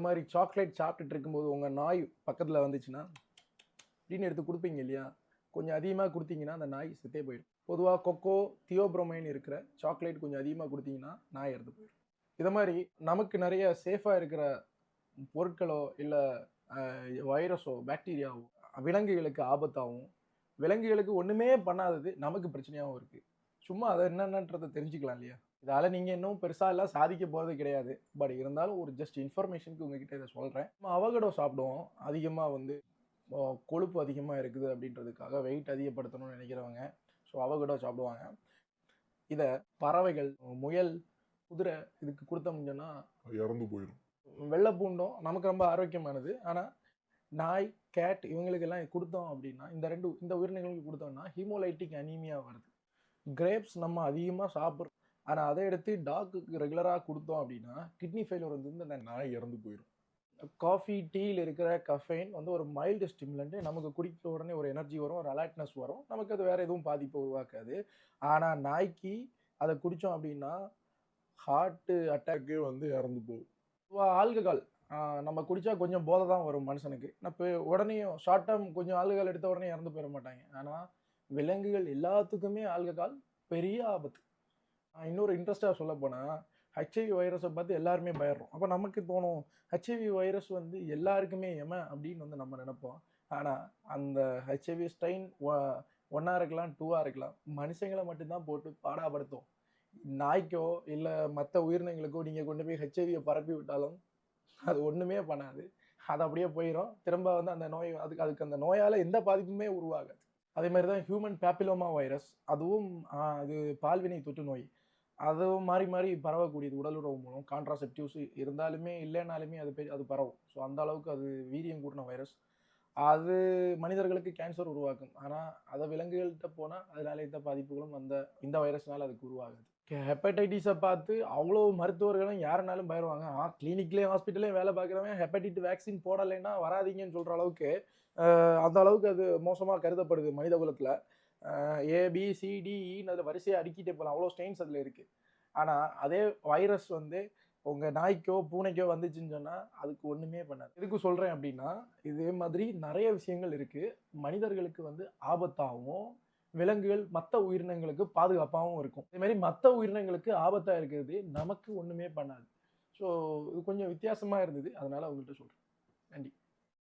இந்த மாதிரி சாக்லேட் சாப்பிட்டுட்டு இருக்கும்போது உங்கள் நாய் பக்கத்தில் வந்துச்சுன்னா அப்படின்னு எடுத்து கொடுப்பீங்க இல்லையா, கொஞ்சம் அதிகமாக கொடுத்தீங்கன்னா அந்த நாய் செத்தே போயிடும். பொதுவாக கொக்கோ தியோப்ரோமைன் இருக்கிற சாக்லேட் கொஞ்சம் அதிகமாக கொடுத்தீங்கன்னா நாய் இறந்து போயிடும். இதை மாதிரி நமக்கு நிறைய சேஃபாக இருக்கிற பொருட்களோ இல்லை வைரஸோ பாக்டீரியாவோ விலங்குகளுக்கு ஆபத்தாகவும், விலங்குகளுக்கு ஒன்றுமே பண்ணாதது நமக்கு பிரச்சனையாகவும் இருக்குது. சும்மா அதை என்னென்னன்றதை தெரிஞ்சுக்கலாம் இல்லையா. இதால் நீங்கள் இன்னும் பெருசாக எல்லாம் சாதிக்க போகிறது கிடையாது. பட் இருந்தாலும் ஒரு ஜஸ்ட் இன்ஃபர்மேஷனுக்கு உங்ககிட்ட இதை சொல்கிறேன். நம்ம அவகடோ சாப்பிடுவோம். அதிகமாக வந்து கொழுப்பு அதிகமாக இருக்குது அப்படின்றதுக்காக வெயிட் அதிகப்படுத்தணும்னு நினைக்கிறவங்க ஸோ அவகடோ சாப்பிடுவாங்க. இதை பறவைகள், முயல், குதிரை இதுக்கு கொடுத்தோம்னு சொன்னால் இறந்து போயிடும். வெள்ளை பூண்டும் நமக்கு ரொம்ப ஆரோக்கியமானது. ஆனால் நாய், கேட் இவங்களுக்கெல்லாம் கொடுத்தோம் அப்படின்னா, இந்த உயிரினங்களுக்கு கொடுத்தோம்னா ஹீமோலைட்டிக் அனீமியா வருது. கிரேப்ஸ் நம்ம அதிகமாக சாப்பிட்றோம். ஆனால் அதை எடுத்து டாக்குக்கு ரெகுலராக கொடுத்தோம் அப்படின்னா கிட்னி ஃபெயிலியர் வந்து இந்த நாய் இறந்து போயிடும். காஃபி, டீயில் இருக்கிற கஃபைன் வந்து ஒரு மைல்டு ஸ்டிமுலண்ட். நமக்கு குடிக்க உடனே ஒரு எனர்ஜி வரும், ஒரு அலர்ட்னஸ் வரும். நமக்கு அது வேறு எதுவும் பாதிப்பை உருவாக்காது. ஆனால் நாய்க்கு அதை குடித்தோம் அப்படின்னா ஹார்ட்டு அட்டாக்கே வந்து இறந்து போகும். ஆல்கஹால் நம்ம குடித்தா கொஞ்சம் போதை தான் வரும் மனுஷனுக்கு. இப்போ உடனே ஷார்ட் டேர்ம் கொஞ்சம் ஆல்கஹால் எடுத்த உடனே இறந்து போயிட மாட்டாங்க. ஆனால் விலங்குகள் எல்லாத்துக்குமே ஆல்கஹால் பெரிய ஆபத்து. இன்னொரு இன்ட்ரெஸ்டாக சொல்ல போனால் ஹெச்ஐவி வைரஸை பார்த்து எல்லாருமே பயப்படுறோம். அப்போ நமக்கு தோணும் ஹெச்ஐவி வைரஸ் வந்து எல்லாருக்குமே அப்படின்னு வந்து நம்ம நினைப்போம். ஆனால் அந்த ஹெச்ஐவி ஸ்ட்ரெயின் 1 இருக்கலாம், 2 இருக்கலாம், மனுஷங்களை மட்டும்தான் போட்டு பாடாப்படுத்தும். நாய்க்கோ இல்லை மற்ற உயிரினங்களுக்கோ நீங்கள் கொண்டு போய் ஹெச்ஐவியை பரப்பி விட்டாலும் அது ஒன்றுமே பண்ணாது. அது அப்படியே போயிடும். திரும்ப வந்து அந்த நோய் அதுக்கு அந்த நோயால் எந்த பாதிப்புமே உருவாகாது. அதே மாதிரி தான் ஹியூமன் பேப்பிலோமா வைரஸ், அதுவும் அது பால்வினை தொற்று நோய். அதுவும் மாறி மாறி பரவக்கூடியது உடலுறவு மூலம். கான்ட்ராசெப்டிவ்ஸ் இருந்தாலுமே இல்லைனாலுமே அது பரவும். ஸோ அந்த அளவுக்கு அது வீரியம் கூட்டின வைரஸ். அது மனிதர்களுக்கு கேன்சர் உருவாக்கும். ஆனால் அதை விலங்குகள்கிட்ட போனால் அதனால எந்த பாதிப்புகளும் இந்த வைரஸ்னால அதுக்கு உருவாகுது. ஹெப்படைட்டிஸை பார்த்து அவ்வளோ மருத்துவர்களும் யாருனாலும் பயிடுவாங்க. கிளினிக்லேயும் ஹாஸ்பிட்டல்லையும் வேலை பார்க்குறவங்க ஹெப்படைட்டிஸ் வேக்சின் போடலைன்னா வராதிங்கன்னு சொல்கிற அளவுக்கு அந்த அளவுக்கு அது மோசமாக கருதப்படுது மனித குலத்தில். ABCDEன்னு அதில் வரிசையாக அடுக்கிட்டே போகலாம். அவ்வளோ ஸ்டெயின்ஸ் அதில் இருக்குது. ஆனால் அதே வைரஸ் வந்து உங்கள் நாய்க்கோ பூனைக்கோ வந்துச்சுன்னு சொன்னால் அதுக்கு ஒன்றுமே பண்ணாது. எதுக்கு சொல்கிறேன் அப்படின்னா, இதே மாதிரி நிறைய விஷயங்கள் இருக்குது. மனிதர்களுக்கு வந்து ஆபத்தாகவும், விலங்குகள் மற்ற உயிரினங்களுக்கு பாதுகாப்பாகவும் இருக்கும். இதே மாதிரி மற்ற உயிரினங்களுக்கு ஆபத்தாக இருக்கிறது நமக்கு ஒன்றுமே பண்ணாது. ஸோ இது கொஞ்சம் வித்தியாசமாக இருந்தது. அதனால் உங்கள்கிட்ட சொல்கிறேன். நன்றி.